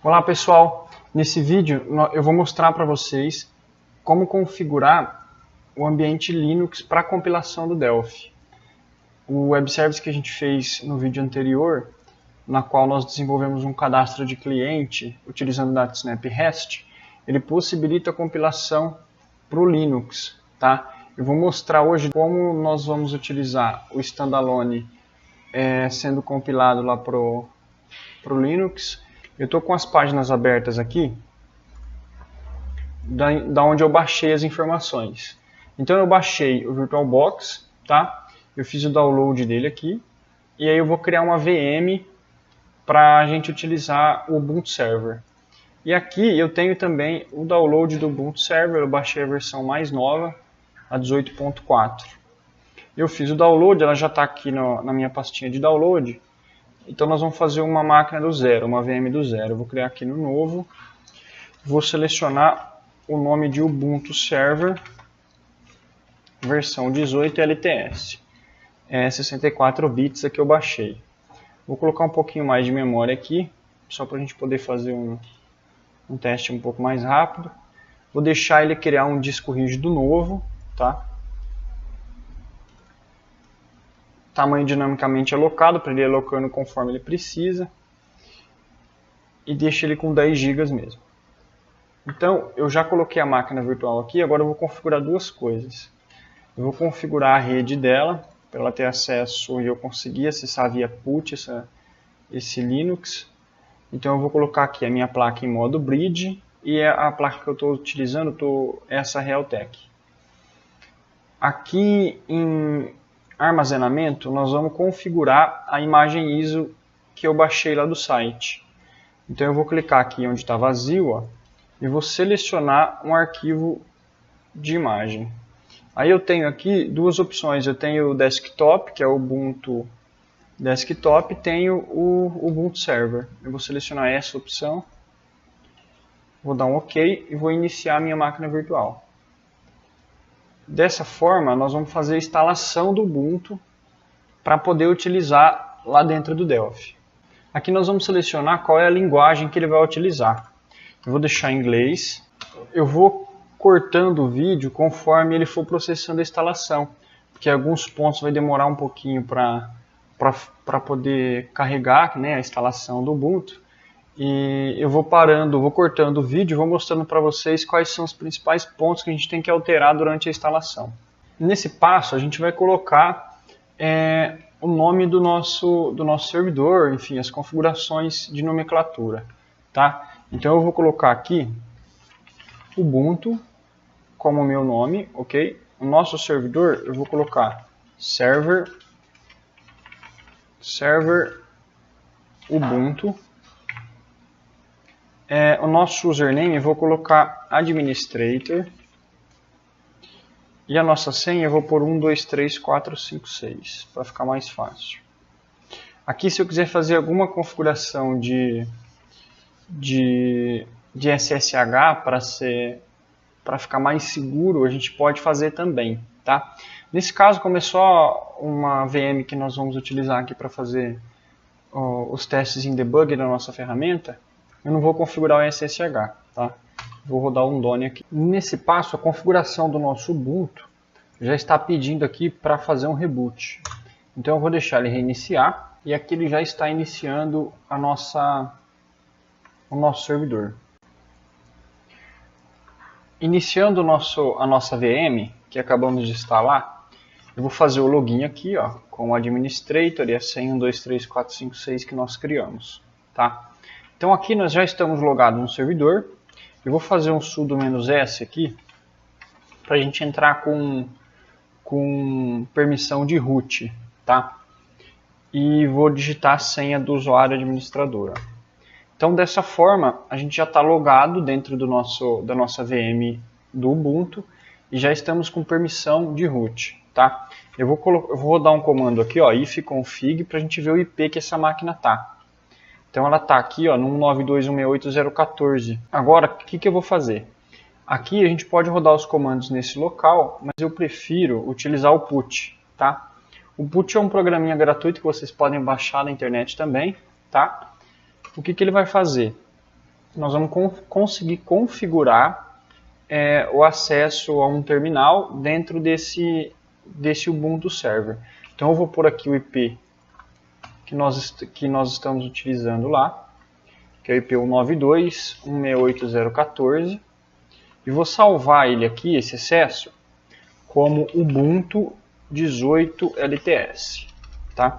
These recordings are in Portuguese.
Olá pessoal, nesse vídeo eu vou mostrar para vocês como configurar o ambiente Linux para compilação do Delphi. O web service que a gente fez no vídeo anterior, na qual nós desenvolvemos um cadastro de cliente utilizando o DataSnap REST, ele possibilita a compilação para o Linux. Tá? Eu vou mostrar hoje como nós vamos utilizar o standalone sendo compilado lá para o Linux. Eu estou com as páginas abertas aqui, da onde eu baixei as informações. Então eu baixei o VirtualBox, tá? Eu fiz o download dele aqui, e aí eu vou criar uma VM para a gente utilizar o Ubuntu Server. E aqui eu tenho também o download do Ubuntu Server, eu baixei a versão mais nova, a 18.4. Eu fiz o download, ela já está aqui na minha pastinha de download. Então nós vamos fazer uma máquina do zero, uma VM do zero. Eu vou criar aqui no novo, vou selecionar o nome de Ubuntu Server, versão 18 LTS. É 64 bits que eu baixei. Vou colocar um pouquinho mais de memória aqui, só para a gente poder fazer um teste um pouco mais rápido. Vou deixar ele criar um disco rígido novo, tá? Tamanho dinamicamente alocado, para ele ir alocando conforme ele precisa. E deixa ele com 10 GB mesmo. Então, eu já coloquei a máquina virtual aqui, agora eu vou configurar duas coisas. Eu vou configurar a rede dela, para ela ter acesso e eu conseguir acessar via PUT esse Linux. Então eu vou colocar aqui a minha placa em modo Bridge, e a placa que eu estou utilizando é essa Realtek. Aqui em armazenamento, nós vamos configurar a imagem ISO que eu baixei lá do site. Então eu vou clicar aqui onde está vazio, ó, e vou selecionar um arquivo de imagem. Aí eu tenho aqui duas opções, eu tenho o desktop, que é o Ubuntu Desktop, e tenho o Ubuntu Server. Eu vou selecionar essa opção, vou dar um OK e vou iniciar a minha máquina virtual. Dessa forma, nós vamos fazer a instalação do Ubuntu para poder utilizar lá dentro do Delphi. Aqui nós vamos selecionar qual é a linguagem que ele vai utilizar. Eu vou deixar em inglês. Eu vou cortando o vídeo conforme ele for processando a instalação, porque alguns pontos vai demorar um pouquinho para poder carregar, né, a instalação do Ubuntu. E eu vou cortando o vídeo e vou mostrando para vocês quais são os principais pontos que a gente tem que alterar durante a instalação. Nesse passo a gente vai colocar o nome do nosso servidor, enfim, as configurações de nomenclatura. Tá? Então eu vou colocar aqui Ubuntu como meu nome, ok? O nosso servidor eu vou colocar server Ubuntu. O nosso username eu vou colocar administrator. E a nossa senha eu vou pôr 123456, para ficar mais fácil. Aqui, se eu quiser fazer alguma configuração de SSH para ficar mais seguro, a gente pode fazer também. Tá? Nesse caso, como é só uma VM que nós vamos utilizar aqui para fazer os testes em debug da nossa ferramenta, eu não vou configurar o SSH, tá? Vou rodar um Done aqui. Nesse passo, a configuração do nosso Ubuntu já está pedindo aqui para fazer um reboot. Então eu vou deixar ele reiniciar, e aqui ele já está iniciando o nosso servidor. Iniciando a nossa VM, que acabamos de instalar, eu vou fazer o login aqui, ó, com o administrator e a senha 123456 que nós criamos, tá? Então aqui nós já estamos logados no servidor. Eu vou fazer um sudo "-s" aqui, para a gente entrar com permissão de root, tá? E vou digitar a senha do usuário administrador. Então dessa forma a gente já está logado dentro da nossa VM do Ubuntu e já estamos com permissão de root, tá? Eu vou rodar um comando aqui, ó, ifconfig, para a gente ver o IP que essa máquina está. Então ela está aqui, ó, no 192.168.0.14. Agora, o que eu vou fazer? Aqui a gente pode rodar os comandos nesse local, mas eu prefiro utilizar o put, tá? O put é um programinha gratuito que vocês podem baixar na internet também, tá? O que ele vai fazer? nós vamos conseguir configurar o acesso a um terminal dentro desse Ubuntu Server. Então eu vou pôr aqui o IP que nós estamos utilizando lá, que é o IP 192.168.0.14, e vou salvar ele aqui, esse acesso, como Ubuntu 18 LTS, tá?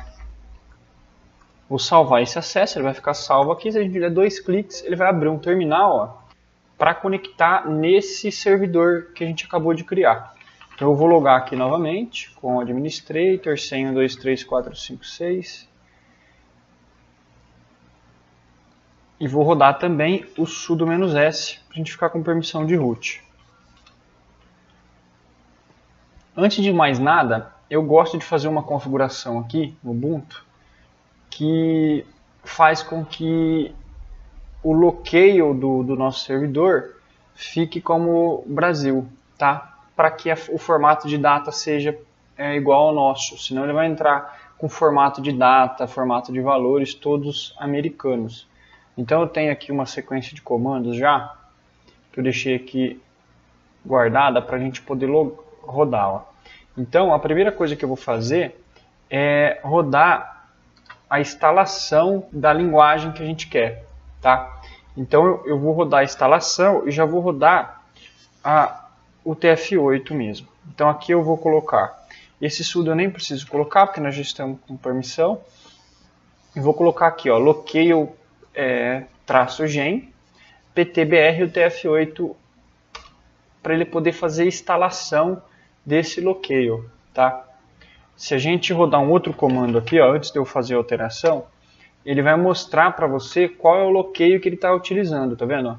Vou salvar esse acesso, ele vai ficar salvo aqui. Se a gente der 2 cliques, ele vai abrir um terminal para conectar nesse servidor que a gente acabou de criar. Então eu vou logar aqui novamente com o administrator, senha 123456, e vou rodar também o sudo "-s para a gente ficar com permissão de root. Antes de mais nada, eu gosto de fazer uma configuração aqui no Ubuntu que faz com que o locale do nosso servidor fique como Brasil, tá? Para que o formato de data seja igual ao nosso, senão ele vai entrar com formato de data, formato de valores, todos americanos. Então eu tenho aqui uma sequência de comandos já, que eu deixei aqui guardada para a gente poder rodar. Ó. Então a primeira coisa que eu vou fazer é rodar a instalação da linguagem que a gente quer. Tá? Então eu vou rodar a instalação e já vou rodar o TF8 mesmo. Então aqui eu vou colocar, esse sudo eu nem preciso colocar porque nós já estamos com permissão. E vou colocar aqui, ó, locale -gen ptbr o TF8 para ele poder fazer a instalação desse locale, tá? Se a gente rodar um outro comando aqui, ó, antes de eu fazer a alteração, ele vai mostrar para você qual é o locale que ele está utilizando, tá vendo?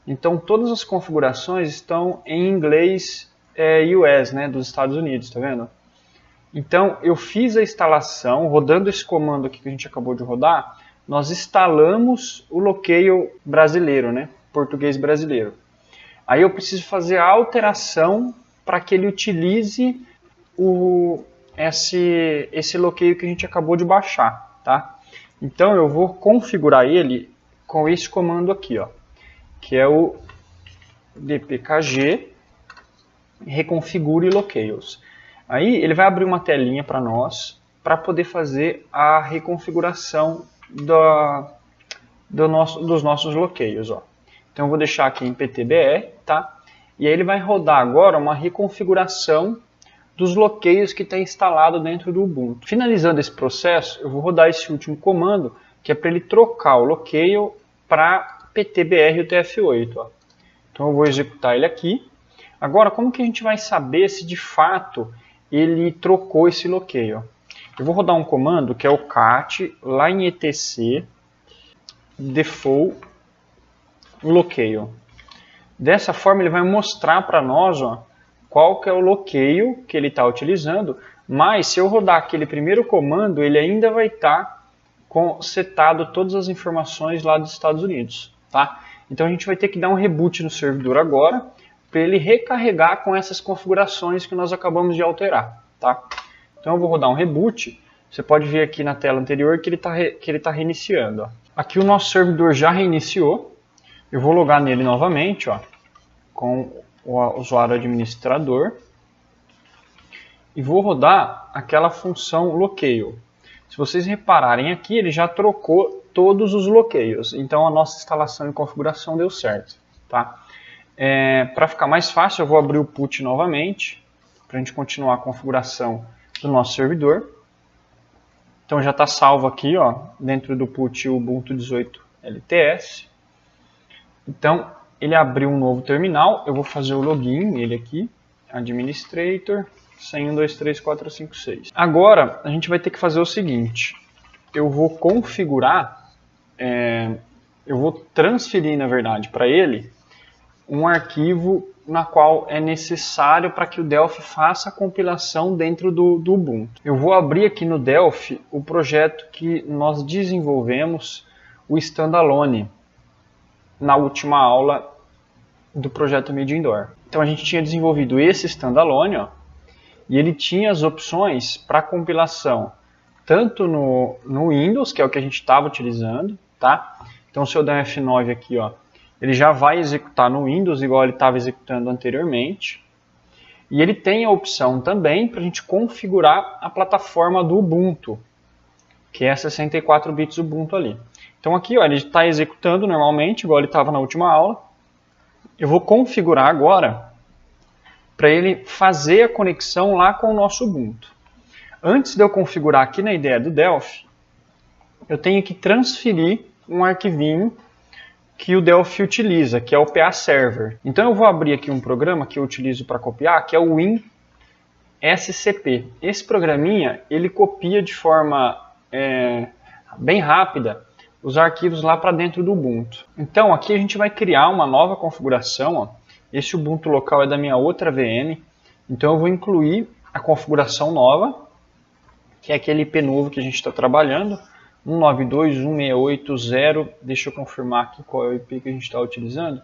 Então todas as configurações estão em inglês US, né, dos Estados Unidos, tá vendo? Então eu fiz a instalação, rodando esse comando aqui que a gente acabou de rodar, nós instalamos o locale brasileiro, né, português brasileiro. Aí eu preciso fazer a alteração para que ele utilize esse locale que a gente acabou de baixar, tá? Então eu vou configurar ele com esse comando aqui, ó, que é o dpkg reconfigure locales. Aí ele vai abrir uma telinha para nós para poder fazer a reconfiguração dos nossos locales, ó. Então eu vou deixar aqui em ptbr, tá? E aí ele vai rodar agora uma reconfiguração dos locales que está instalado dentro do Ubuntu. Finalizando esse processo, eu vou rodar esse último comando, que é para ele trocar o locale para ptbr o TF8. Ó. Então eu vou executar ele aqui. Agora, como que a gente vai saber se de fato ele trocou esse locale? Ó? Eu vou rodar um comando que é o cat lá em etc default locale. Dessa forma ele vai mostrar para nós, ó, qual que é o locale que ele está utilizando, mas se eu rodar aquele primeiro comando, ele ainda vai estar setado todas as informações lá dos Estados Unidos. Tá? Então a gente vai ter que dar um reboot no servidor agora, para ele recarregar com essas configurações que nós acabamos de alterar. Tá? Então eu vou rodar um reboot, você pode ver aqui na tela anterior que ele está reiniciando. Ó. Aqui o nosso servidor já reiniciou, eu vou logar nele novamente, ó, com o usuário administrador, e vou rodar aquela função locale. Se vocês repararem aqui, ele já trocou todos os locales, então a nossa instalação e configuração deu certo. Tá? Para ficar mais fácil, eu vou abrir o put novamente, para a gente continuar a configuração do nosso servidor. Então já está salvo aqui, ó, dentro do put Ubuntu 18 LTS. Então ele abriu um novo terminal, eu vou fazer o login nele aqui, administrator, senha 123456. Agora a gente vai ter que fazer o seguinte, eu vou configurar, eu vou transferir na verdade para ele um arquivo na qual é necessário para que o Delphi faça a compilação dentro do Ubuntu. Eu vou abrir aqui no Delphi o projeto que nós desenvolvemos, o standalone, na última aula do projeto Media Indoor. Então a gente tinha desenvolvido esse standalone, ó, e ele tinha as opções para compilação tanto no Windows, que é o que a gente estava utilizando, tá? Então se eu der um F9 aqui, ó, ele já vai executar no Windows igual ele estava executando anteriormente. E ele tem a opção também para a gente configurar a plataforma do Ubuntu, que é 64 bits Ubuntu ali. Então aqui ó, ele está executando normalmente, igual ele estava na última aula. Eu vou configurar agora para ele fazer a conexão lá com o nosso Ubuntu. Antes de eu configurar aqui na IDE do Delphi, eu tenho que transferir um arquivinho que o Delphi utiliza, que é o PA Server. Então eu vou abrir aqui um programa que eu utilizo para copiar, que é o WinSCP. Esse programinha, ele copia de forma bem rápida os arquivos lá para dentro do Ubuntu. Então aqui a gente vai criar uma nova configuração. Ó. Esse Ubuntu local é da minha outra VM, então eu vou incluir a configuração nova, que é aquele IP novo que a gente está trabalhando, 192.168.0, deixa eu confirmar aqui qual é o IP que a gente está utilizando,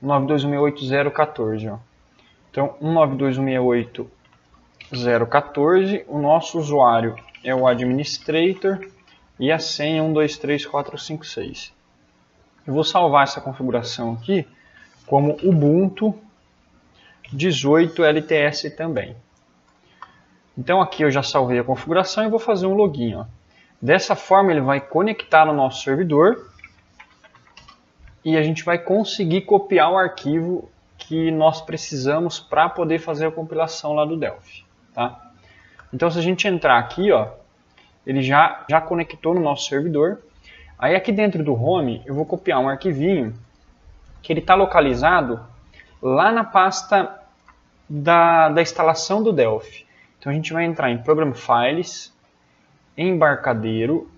192.168.0.14. Então 192.168.0.14, o nosso usuário é o administrator e a senha 123456. Eu vou salvar essa configuração aqui como Ubuntu 18 LTS também. Então aqui eu já salvei a configuração e vou fazer um login. Ó. Dessa forma ele vai conectar no nosso servidor e a gente vai conseguir copiar o arquivo que nós precisamos para poder fazer a compilação lá do Delphi. Tá? Então se a gente entrar aqui, ó, ele já conectou no nosso servidor. Aí aqui dentro do Home eu vou copiar um arquivinho que ele está localizado lá na pasta da instalação do Delphi. Então a gente vai entrar em Program Files, Embarcadeiro,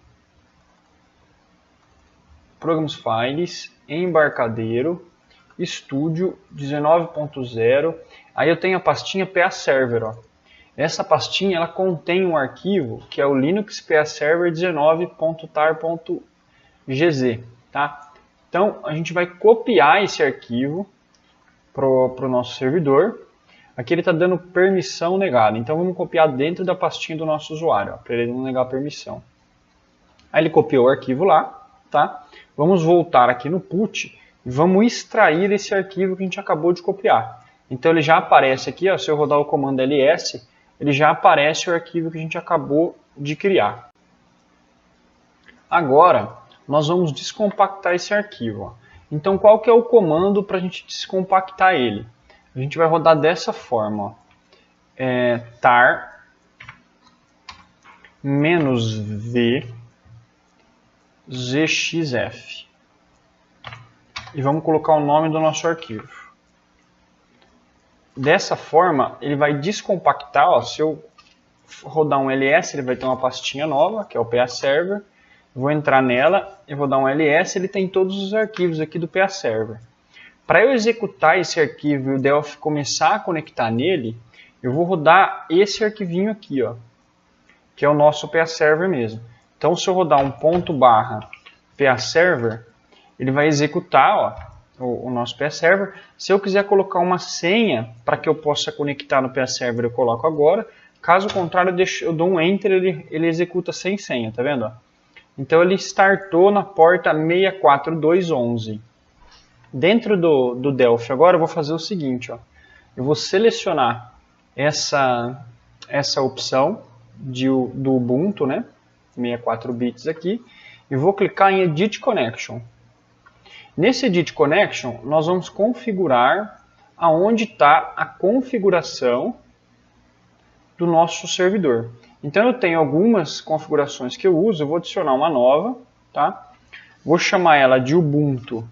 Programs Files, Embarcadeiro, Studio 19.0. Aí eu tenho a pastinha PA Server. Ó. Essa pastinha ela contém um arquivo que é o Linux PA Server 19.tar.gz. Tá? Então a gente vai copiar esse arquivo para o nosso servidor. Aqui ele está dando permissão negada, então vamos copiar dentro da pastinha do nosso usuário, para ele não negar a permissão. Aí ele copiou o arquivo lá, tá? Vamos voltar aqui no put e vamos extrair esse arquivo que a gente acabou de copiar. Então ele já aparece aqui, ó, se eu rodar o comando ls, ele já aparece o arquivo que a gente acabou de criar. Agora nós vamos descompactar esse arquivo. Ó. Então qual que é o comando para a gente descompactar ele? A gente vai rodar dessa forma, ó. Tar -v zxf. E vamos colocar o nome do nosso arquivo. Dessa forma, ele vai descompactar. Ó, se eu rodar um ls, ele vai ter uma pastinha nova, que é o PA Server. Vou entrar nela e vou dar um ls, ele tem todos os arquivos aqui do PA Server. Para eu executar esse arquivo e o Delphi começar a conectar nele, eu vou rodar esse arquivinho aqui, ó, que é o nosso PA Server mesmo. Então, se eu rodar um ./PA Server, ele vai executar ó, o nosso PA Server. Se eu quiser colocar uma senha para que eu possa conectar no PA Server, eu coloco agora. Caso contrário, eu dou um Enter, ele executa sem senha, tá vendo? Ó? Então, ele startou na porta 64211. Dentro do Delphi, agora eu vou fazer o seguinte, ó. Eu vou selecionar essa opção do Ubuntu, né, 64 bits aqui, e vou clicar em Edit Connection. Nesse Edit Connection, nós vamos configurar aonde está a configuração do nosso servidor. Então eu tenho algumas configurações que eu uso, eu vou adicionar uma nova, tá? Vou chamar ela de Ubuntu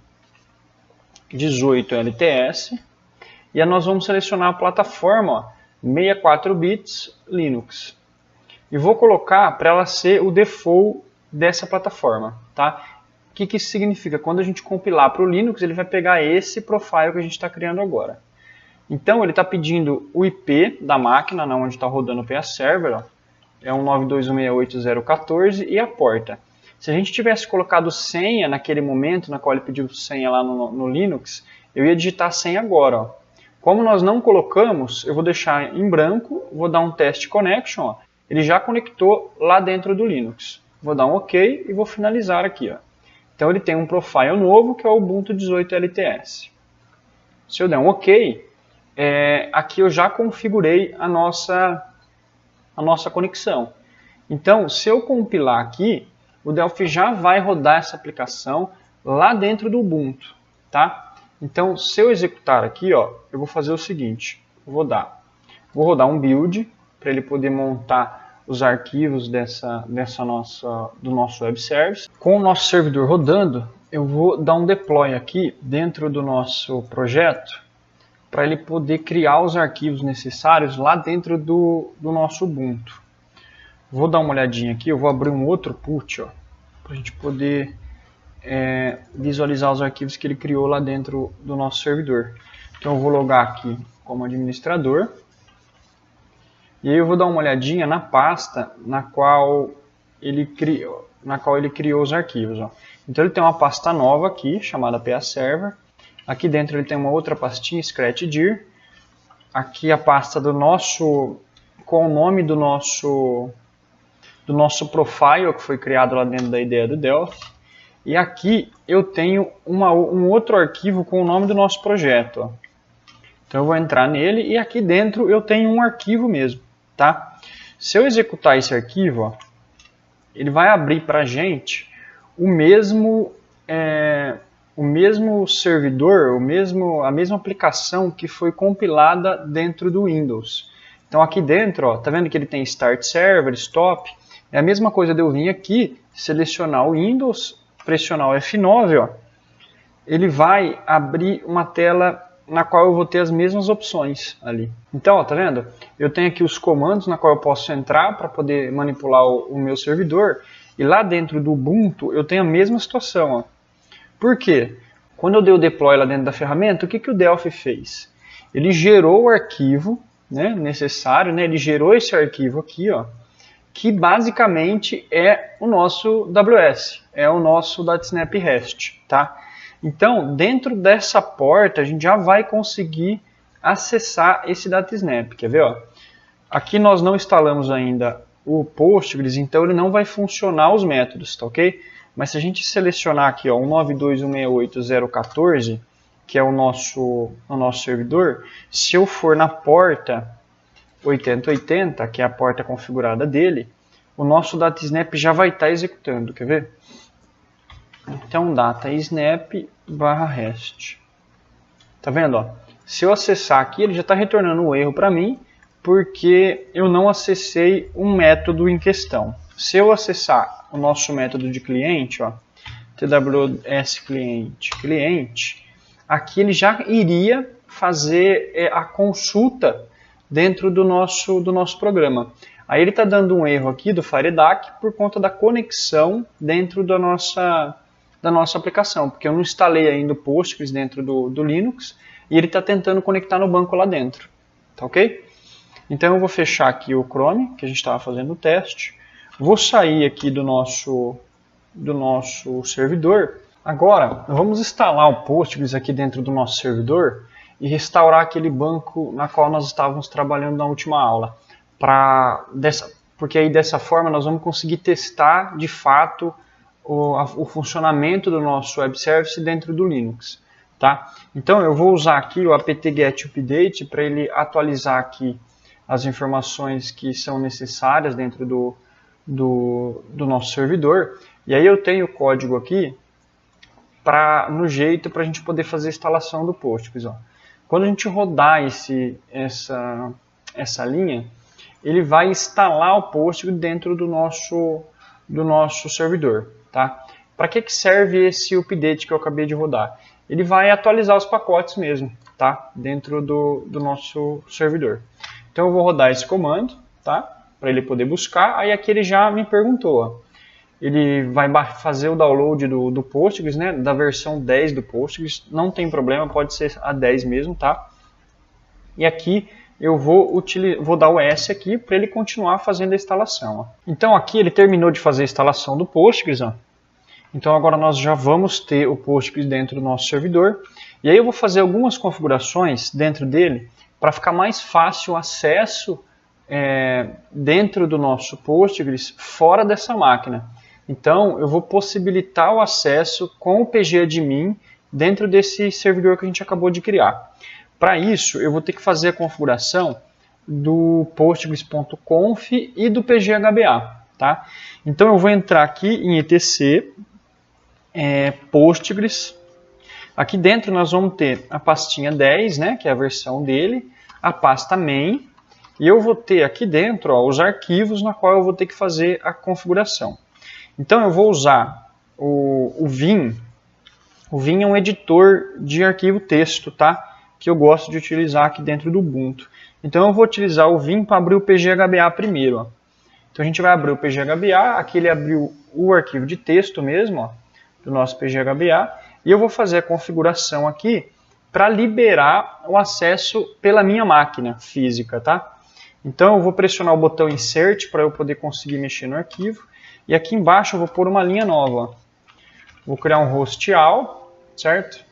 18 LTS e aí nós vamos selecionar a plataforma ó, 64 bits Linux e vou colocar para ela ser o default dessa plataforma, tá? O que isso significa? Quando a gente compilar para o Linux, ele vai pegar esse profile que a gente está criando agora. Então ele está pedindo o IP da máquina, onde está rodando o PA Server, ó, é 192.168.0.14 e a porta. Se a gente tivesse colocado senha naquele momento, na qual ele pediu senha lá no Linux, eu ia digitar a senha agora. Ó. Como nós não colocamos, eu vou deixar em branco, vou dar um test connection, ó. Ele já conectou lá dentro do Linux. Vou dar um OK e vou finalizar aqui. Ó. Então ele tem um profile novo que é o Ubuntu 18 LTS. Se eu der um OK, aqui eu já configurei a nossa conexão. Então, se eu compilar aqui, o Delphi já vai rodar essa aplicação lá dentro do Ubuntu, tá? Então, se eu executar aqui, ó, eu vou fazer o seguinte, vou rodar um build para ele poder montar os arquivos do nosso web service. Com o nosso servidor rodando, eu vou dar um deploy aqui dentro do nosso projeto para ele poder criar os arquivos necessários lá dentro do nosso Ubuntu. Vou dar uma olhadinha aqui, eu vou abrir um outro put, para a gente poder visualizar os arquivos que ele criou lá dentro do nosso servidor. Então eu vou logar aqui como administrador, e aí eu vou dar uma olhadinha na pasta na qual ele criou os arquivos. Então ele tem uma pasta nova aqui, chamada PA Server. Aqui dentro ele tem uma outra pastinha, scratch-dir. Aqui a pasta com o nome do nosso profile, que foi criado lá dentro da ideia do Delphi. E aqui eu tenho um outro arquivo com o nome do nosso projeto. Então eu vou entrar nele e aqui dentro eu tenho um arquivo mesmo. Tá? Se eu executar esse arquivo, ele vai abrir para a gente o mesmo servidor, a mesma aplicação que foi compilada dentro do Windows. Então aqui dentro, tá vendo que ele tem Start Server, Stop? É a mesma coisa de eu vir aqui, selecionar o Windows, pressionar o F9, ele vai abrir uma tela na qual eu vou ter as mesmas opções ali. Então, tá vendo? Eu tenho aqui os comandos na qual eu posso entrar para poder manipular o meu servidor, e lá dentro do Ubuntu eu tenho a mesma situação. Por quê? Quando eu dei o deploy lá dentro da ferramenta, o que o Delphi fez? Ele gerou o arquivo necessário, ele gerou esse arquivo aqui, que basicamente é o nosso WS, é o nosso .snap REST, tá? Então, dentro dessa porta, a gente já vai conseguir acessar esse DataSnap. Quer ver? Aqui nós não instalamos ainda o Postgres, então ele não vai funcionar os métodos, tá ok? Mas se a gente selecionar aqui 192.168.0.14, que é o nosso servidor, se eu for na porta 8080, que é a porta configurada dele, o nosso DataSnap já vai estar executando. Quer ver? Então, DataSnap/REST. Tá vendo? Se eu acessar aqui, ele já está retornando um erro para mim, porque eu não acessei um método em questão. Se eu acessar o nosso método de cliente, TWS cliente, aqui ele já iria fazer a consulta dentro do nosso programa. Aí ele está dando um erro aqui do FireDAC por conta da conexão dentro da nossa aplicação, porque eu não instalei ainda o Postgres dentro do Linux e ele está tentando conectar no banco lá dentro, tá ok? Então eu vou fechar aqui o Chrome, que a gente estava fazendo o teste, vou sair aqui do nosso servidor. Agora vamos instalar o Postgres aqui dentro do nosso servidor e restaurar aquele banco na qual nós estávamos trabalhando na última aula, porque aí dessa forma nós vamos conseguir testar de fato o funcionamento do nosso web service dentro do Linux, tá? Então eu vou usar aqui o apt-get update para ele atualizar aqui as informações que são necessárias dentro do nosso servidor, e aí eu tenho o código aqui no jeito para a gente poder fazer a instalação do Postgres. Quando a gente rodar essa linha, ele vai instalar o Postgres dentro do nosso servidor. Tá? Para que serve esse update que eu acabei de rodar? Ele vai atualizar os pacotes mesmo, tá? Dentro do nosso servidor. Então eu vou rodar esse comando, tá? Para ele poder buscar. Aí aqui ele já me perguntou. Ele vai fazer o download do Postgres, da versão 10 do Postgres. Não tem problema, pode ser a 10 mesmo, tá? E aqui eu vou dar o S aqui para ele continuar fazendo a instalação. Então aqui ele terminou de fazer a instalação do Postgres. Então agora nós já vamos ter o Postgres dentro do nosso servidor. E aí eu vou fazer algumas configurações dentro dele para ficar mais fácil o acesso dentro do nosso Postgres fora dessa máquina. Então, eu vou possibilitar o acesso com o pgadmin dentro desse servidor que a gente acabou de criar. Para isso, eu vou ter que fazer a configuração do postgres.conf e do pghba. Tá? Então, eu vou entrar aqui em etc, postgres. Aqui dentro nós vamos ter a pastinha 10, né, que é a versão dele, a pasta main, e eu vou ter aqui dentro os arquivos na qual eu vou ter que fazer a configuração. Então eu vou usar o Vim. O Vim é um editor de arquivo texto, tá? Que eu gosto de utilizar aqui dentro do Ubuntu. Então eu vou utilizar o Vim para abrir o pghba primeiro. Ó. Então a gente vai abrir o pghba, aqui ele abriu o arquivo de texto mesmo, ó, do nosso pghba, e eu vou fazer a configuração aqui para liberar o acesso pela minha máquina física, tá? Então eu vou pressionar o botão Insert para eu poder conseguir mexer no arquivo. E aqui embaixo eu vou pôr uma linha nova. Ó. Vou criar um host all, certo?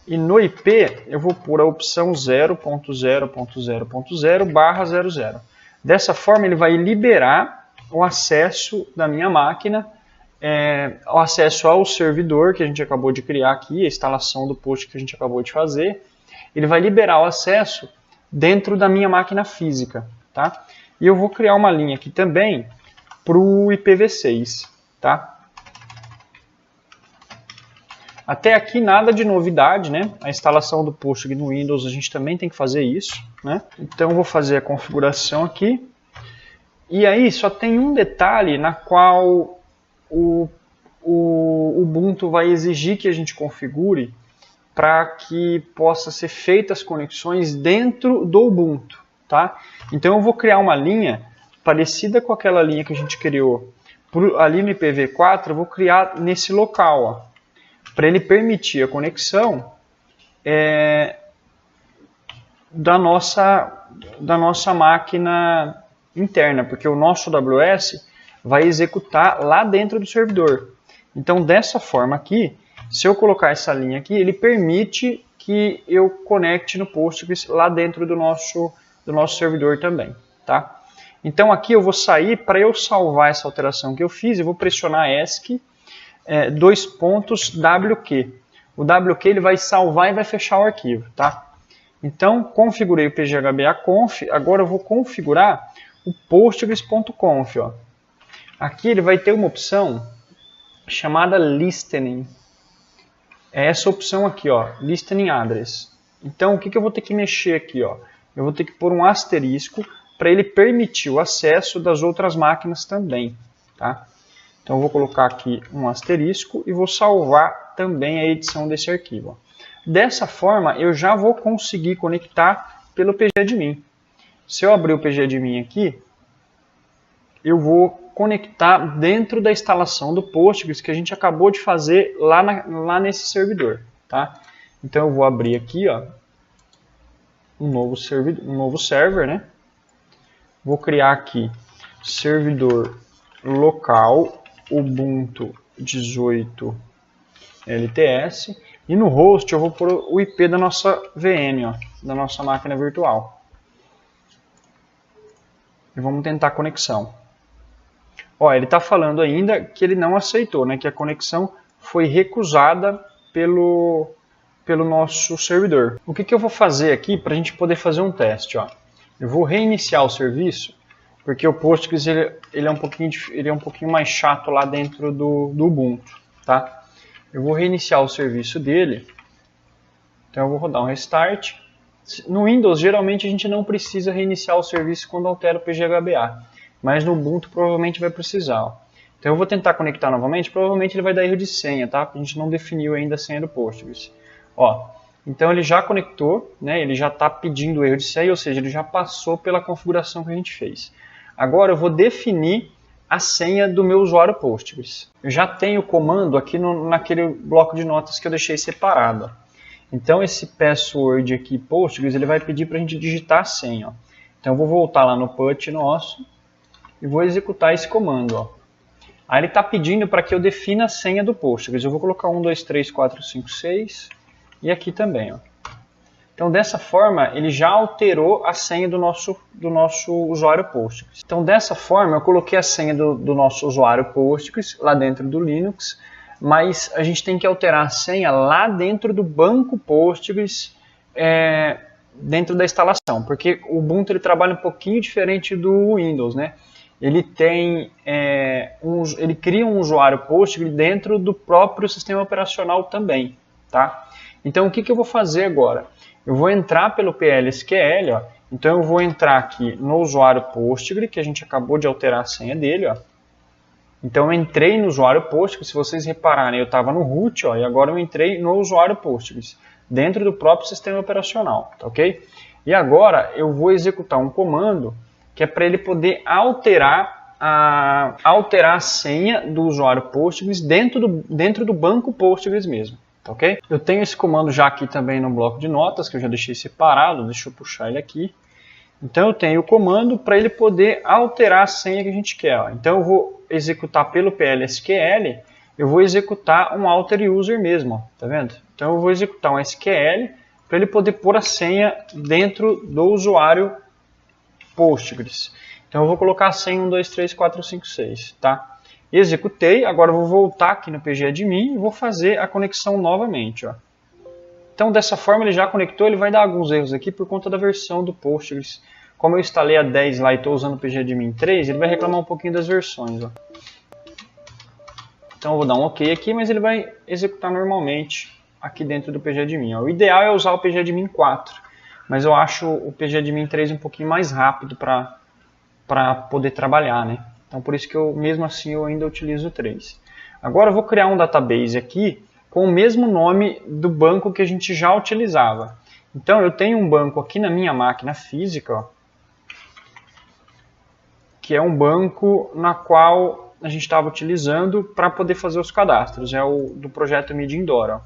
E no IP eu vou pôr a opção 0.0.0.0/00. Dessa forma ele vai liberar o acesso da minha máquina, o acesso ao servidor que a gente acabou de criar aqui, a instalação do post que a gente acabou de fazer. Ele vai liberar o acesso dentro da minha máquina física, tá? E eu vou criar uma linha aqui também para o IPv6, tá? Até aqui nada de novidade, né? A instalação do Postgres no Windows a gente também tem que fazer isso, né? Então eu vou fazer a configuração aqui. E aí só tem um detalhe na qual o Ubuntu vai exigir que a gente configure para que possa ser feitas as conexões dentro do Ubuntu, tá? Então eu vou criar uma linha parecida com aquela linha que a gente criou ali no IPv4, eu vou criar nesse local, para ele permitir a conexão da nossa máquina interna, porque o nosso AWS vai executar lá dentro do servidor. Então dessa forma aqui, se eu colocar essa linha aqui, ele permite que eu conecte no Postgres lá dentro do nosso servidor também, tá? Então aqui eu vou sair, para eu salvar essa alteração que eu fiz, eu vou pressionar ESC, WQ. O WQ ele vai salvar e vai fechar o arquivo, tá? Então configurei o pghba-conf, agora eu vou configurar o postgres.conf, ó. Aqui ele vai ter uma opção chamada listening. É essa opção aqui, ó, listening address. Então o que eu vou ter que mexer aqui, ó? Eu vou ter que pôr um asterisco para ele permitir o acesso das outras máquinas também, tá? Então eu vou colocar aqui um asterisco e vou salvar também a edição desse arquivo. Ó. Dessa forma eu já vou conseguir conectar pelo pgadmin. Se eu abrir o pgadmin aqui, eu vou conectar dentro da instalação do Postgres que a gente acabou de fazer lá nesse servidor, tá? Então eu vou abrir aqui, ó, um novo server, né? Vou criar aqui servidor local Ubuntu 18 LTS e no host eu vou pôr o IP da nossa VM, ó, da nossa máquina virtual. E vamos tentar a conexão. Ó, ele está falando ainda que ele não aceitou, né, que a conexão foi recusada pelo nosso servidor. O que eu vou fazer aqui para a gente poder fazer um teste? Ó? Eu vou reiniciar o serviço, porque o Postgres ele é um pouquinho mais chato lá dentro do Ubuntu. Tá? Eu vou reiniciar o serviço dele, então eu vou rodar um restart. No Windows, geralmente a gente não precisa reiniciar o serviço quando altera o pghba. Mas no Ubuntu provavelmente vai precisar. Ó. Então eu vou tentar conectar novamente, provavelmente ele vai dar erro de senha, tá? Porque a gente não definiu ainda a senha do Postgres. Ó, então ele já conectou, né? Ele já está pedindo o erro de senha, ou seja, ele já passou pela configuração que a gente fez. Agora eu vou definir a senha do meu usuário Postgres. Eu já tenho o comando aqui naquele bloco de notas que eu deixei separado. Ó. Então esse password aqui, Postgres, ele vai pedir para a gente digitar a senha. Ó. Então eu vou voltar lá no put nosso. E vou executar esse comando. Ó. Aí ele está pedindo para que eu defina a senha do Postgres. Eu vou colocar 1, 2, 3, 4, 5, 6 e aqui também. Ó. Então, dessa forma, ele já alterou a senha do nosso usuário Postgres. Então, dessa forma, eu coloquei a senha do nosso usuário Postgres lá dentro do Linux, mas a gente tem que alterar a senha lá dentro do banco Postgres, dentro da instalação, porque o Ubuntu ele trabalha um pouquinho diferente do Windows, né? Ele cria um usuário Postgres dentro do próprio sistema operacional também, tá? Então, o que eu vou fazer agora? Eu vou entrar pelo PLSQL, ó. Então eu vou entrar aqui no usuário Postgres, que a gente acabou de alterar a senha dele, ó. Então eu entrei no usuário Postgres, se vocês repararem, eu estava no root, ó, e agora eu entrei no usuário Postgres, dentro do próprio sistema operacional, tá ok? E agora eu vou executar um comando que é para ele poder alterar a senha do usuário Postgres dentro do banco Postgres mesmo. Ok? Eu tenho esse comando já aqui também no bloco de notas, que eu já deixei separado, deixa eu puxar ele aqui. Então eu tenho o comando para ele poder alterar a senha que a gente quer. Ó. Então eu vou executar pelo PLSQL, eu vou executar um alter user mesmo, ó, tá vendo? Então eu vou executar um SQL para ele poder pôr a senha dentro do usuário Postgres. Então eu vou colocar a senha 123456, tá? Executei, agora eu vou voltar aqui no pgadmin e vou fazer a conexão novamente. Ó. Então dessa forma ele já conectou, ele vai dar alguns erros aqui por conta da versão do Postgres. Como eu instalei a 10 lá e estou usando o pgadmin 3, ele vai reclamar um pouquinho das versões. Ó. Então eu vou dar um OK aqui, mas ele vai executar normalmente aqui dentro do pgadmin. Ó. O ideal é usar o pgadmin 4, mas eu acho o pgadmin 3 um pouquinho mais rápido para poder trabalhar, né? Então, por isso que mesmo assim, eu ainda utilizo o 3. Agora, eu vou criar um database aqui com o mesmo nome do banco que a gente já utilizava. Então, eu tenho um banco aqui na minha máquina física, ó, que é um banco na qual a gente estava utilizando para poder fazer os cadastros. É o do projeto Midindoor, ó.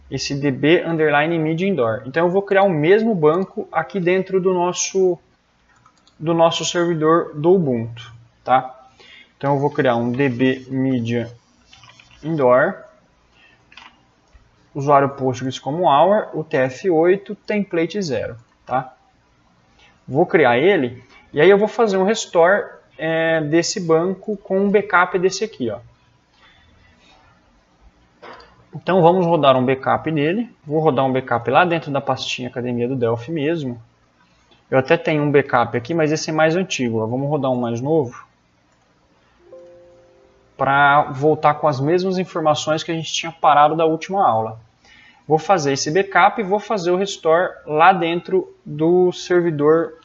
Esse db_midindoor. Então, eu vou criar o mesmo banco aqui dentro do nosso servidor do Ubuntu. Tá? Então eu vou criar um db_media indoor, usuário Postgres como our, UTF-8, template 0. Tá? Vou criar ele e aí eu vou fazer um restore desse banco com um backup desse aqui. Ó. Então vamos rodar um backup nele. Vou rodar um backup lá dentro da pastinha Academia do Delphi mesmo. Eu até tenho um backup aqui, mas esse é mais antigo. Ó. Vamos rodar um mais novo, para voltar com as mesmas informações que a gente tinha parado da última aula. Vou fazer esse backup e vou fazer o restore lá dentro do servidor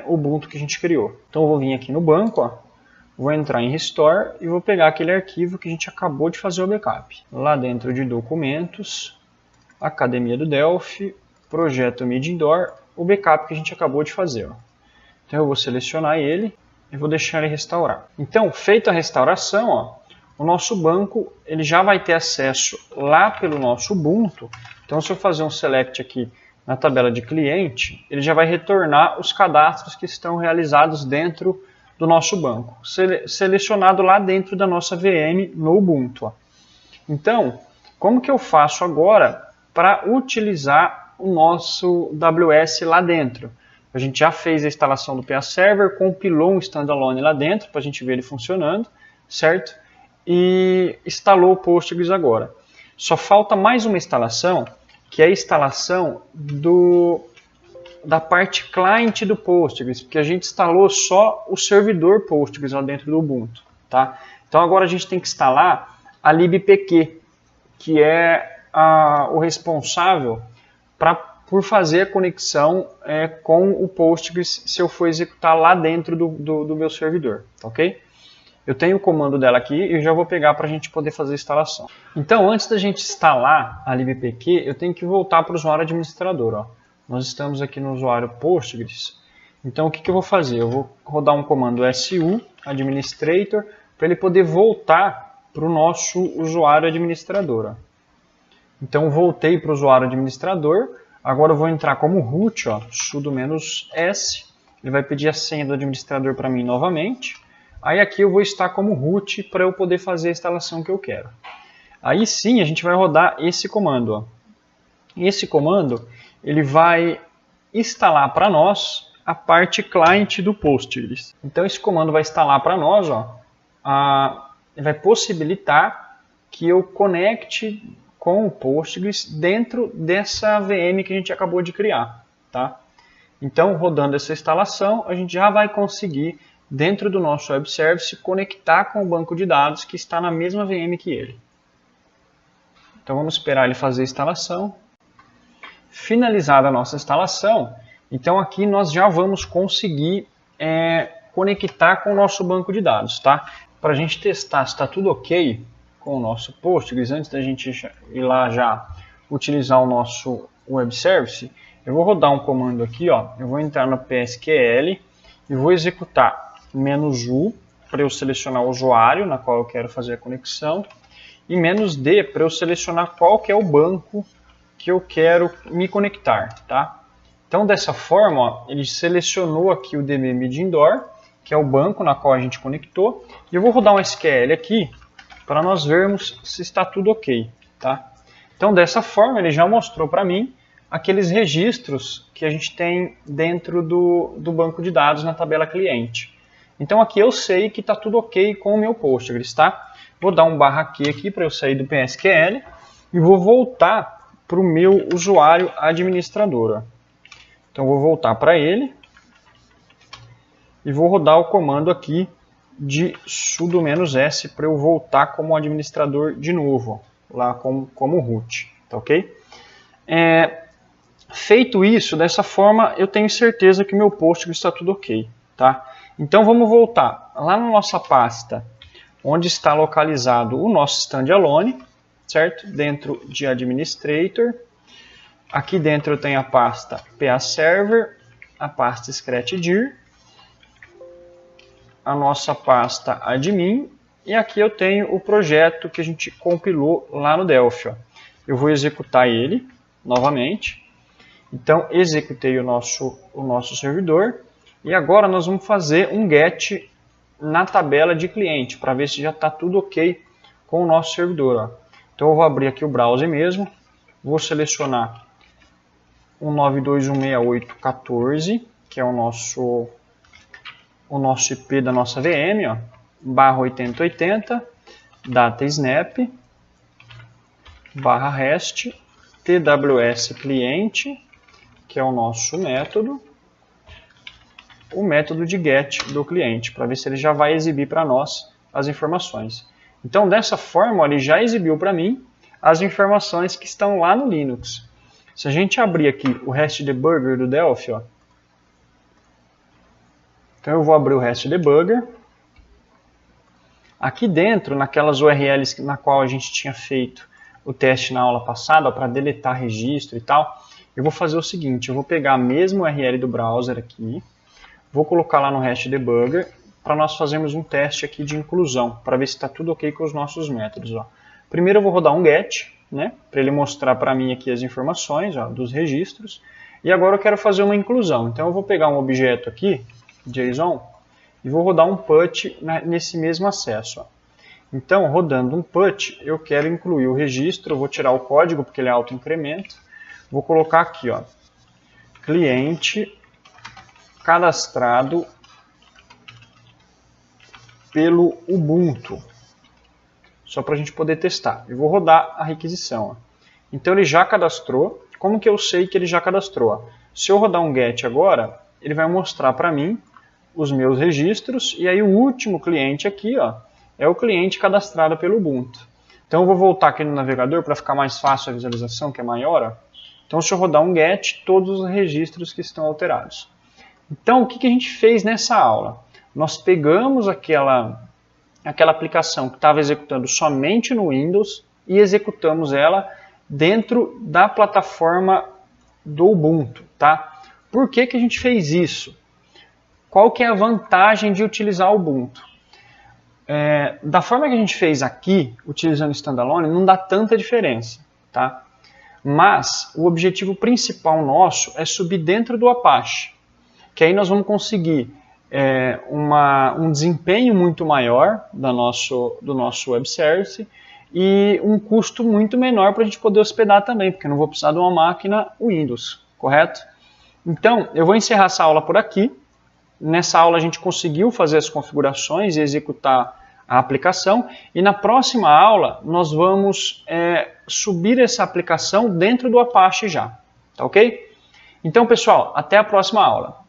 Ubuntu que a gente criou. Então eu vou vir aqui no banco, ó, vou entrar em restore e vou pegar aquele arquivo que a gente acabou de fazer o backup. Lá dentro de documentos, Academia do Delphi, projeto Midindoor, o backup que a gente acabou de fazer. Ó. Então eu vou selecionar ele e vou deixar ele restaurar. Então, feita a restauração, ó, o nosso banco ele já vai ter acesso lá pelo nosso Ubuntu. Então, se eu fazer um select aqui na tabela de cliente, ele já vai retornar os cadastros que estão realizados dentro do nosso banco, selecionado lá dentro da nossa VM no Ubuntu. Ó. Então, como que eu faço agora para utilizar o nosso WS lá dentro? A gente já fez a instalação do PA Server, compilou um standalone lá dentro para a gente ver ele funcionando, certo? E instalou o Postgres agora. Só falta mais uma instalação, que é a instalação da parte client do Postgres, porque a gente instalou só o servidor Postgres lá dentro do Ubuntu. Tá? Então agora a gente tem que instalar a libpq, que é o responsável por fazer a conexão com o Postgres se eu for executar lá dentro do meu servidor, ok? Eu tenho o comando dela aqui e eu já vou pegar para a gente poder fazer a instalação. Então, antes da gente instalar a libpq, eu tenho que voltar para o usuário administrador. Ó. Nós estamos aqui no usuário Postgres. Então, o que eu vou fazer? Eu vou rodar um comando su administrator para ele poder voltar para o nosso usuário administrador. Ó. Então, voltei para o usuário administrador. Agora eu vou entrar como root, ó, sudo -s, ele vai pedir a senha do administrador para mim novamente. Aí aqui eu vou estar como root para eu poder fazer a instalação que eu quero. Aí sim a gente vai rodar esse comando. Ó. Esse comando ele vai instalar para nós a parte client do Postgres. Então esse comando vai instalar para nós, vai possibilitar que eu conecte com o Postgres dentro dessa VM que a gente acabou de criar, tá? Então, rodando essa instalação, a gente já vai conseguir, dentro do nosso web service, conectar com o banco de dados que está na mesma VM que ele. Então, vamos esperar ele fazer a instalação. Finalizada a nossa instalação, então aqui nós já vamos conseguir conectar com o nosso banco de dados, tá? Para a gente testar se está tudo ok com o nosso Postgres, antes da gente ir lá já utilizar o nosso web service, eu vou rodar um comando aqui, eu vou entrar no PSQL e vou executar "-u" para eu selecionar o usuário na qual eu quero fazer a conexão e "-d" para eu selecionar qual que é o banco que eu quero me conectar, tá? Então dessa forma, ele selecionou aqui o DB Midindoor, que é o banco na qual a gente conectou, e eu vou rodar um SQL aqui para nós vermos se está tudo ok, tá? Então dessa forma ele já mostrou para mim aqueles registros que a gente tem dentro do banco de dados na tabela cliente. Então aqui eu sei que está tudo ok com o meu Postgres, tá? Vou dar um /q aqui para eu sair do PSQL e vou voltar para o meu usuário administrador. Então vou voltar para ele e vou rodar o comando aqui de sudo "-s para eu voltar como administrador de novo, lá como root, tá ok? Feito isso, dessa forma eu tenho certeza que meu Postgres está tudo ok, tá? Então vamos voltar lá na nossa pasta, onde está localizado o nosso standalone, certo? Dentro de administrator, aqui dentro eu tenho a pasta pa-server, a pasta scratchdir, a nossa pasta admin, e aqui eu tenho o projeto que a gente compilou lá no Delphi. Eu vou executar ele novamente. Então, executei o nosso servidor e agora nós vamos fazer um get na tabela de cliente para ver se já está tudo ok com o nosso servidor. Então, eu vou abrir aqui o browser mesmo, vou selecionar o 192.168.14, que é o nosso IP da nossa VM, /8080, data snap, /rest, tws cliente, que é o nosso método, o método de get do cliente, para ver se ele já vai exibir para nós as informações. Então, dessa forma, ele já exibiu para mim as informações que estão lá no Linux. Se a gente abrir aqui o REST Debugger do Delphi, então eu vou abrir o REST Debugger. Aqui dentro, naquelas URLs na qual a gente tinha feito o teste na aula passada, para deletar registro e tal, eu vou fazer o seguinte, eu vou pegar a mesma URL do browser aqui, vou colocar lá no REST Debugger, para nós fazermos um teste aqui de inclusão, para ver se está tudo ok com os nossos métodos. Primeiro eu vou rodar um get, né, para ele mostrar para mim aqui as informações dos registros, e agora eu quero fazer uma inclusão. Então eu vou pegar um objeto aqui, JSON, e vou rodar um put nesse mesmo acesso. Então, rodando um put, eu quero incluir o registro, eu vou tirar o código porque ele é auto-incremento, vou colocar aqui, cliente cadastrado pelo Ubuntu, só para a gente poder testar. Eu vou rodar a requisição. Então ele já cadastrou. Como que eu sei que ele já cadastrou? Se eu rodar um get agora, ele vai mostrar para mim os meus registros, e aí o último cliente aqui é o cliente cadastrado pelo Ubuntu. Então eu vou voltar aqui no navegador para ficar mais fácil a visualização, que é maior. Então se eu rodar um get, todos os registros que estão alterados. Então o que a gente fez nessa aula? Nós pegamos aquela aplicação que estava executando somente no Windows e executamos ela dentro da plataforma do Ubuntu, tá? Por que a gente fez isso? Qual que é a vantagem de utilizar o Ubuntu? Da forma que a gente fez aqui, utilizando o Standalone, não dá tanta diferença, tá? Mas o objetivo principal nosso é subir dentro do Apache, que aí nós vamos conseguir um desempenho muito maior do nosso web service e um custo muito menor para a gente poder hospedar também, porque eu não vou precisar de uma máquina Windows, correto? Então, eu vou encerrar essa aula por aqui. Nessa aula a gente conseguiu fazer as configurações e executar a aplicação. E na próxima aula nós vamos subir essa aplicação dentro do Apache já. Tá ok? Então, pessoal, até a próxima aula.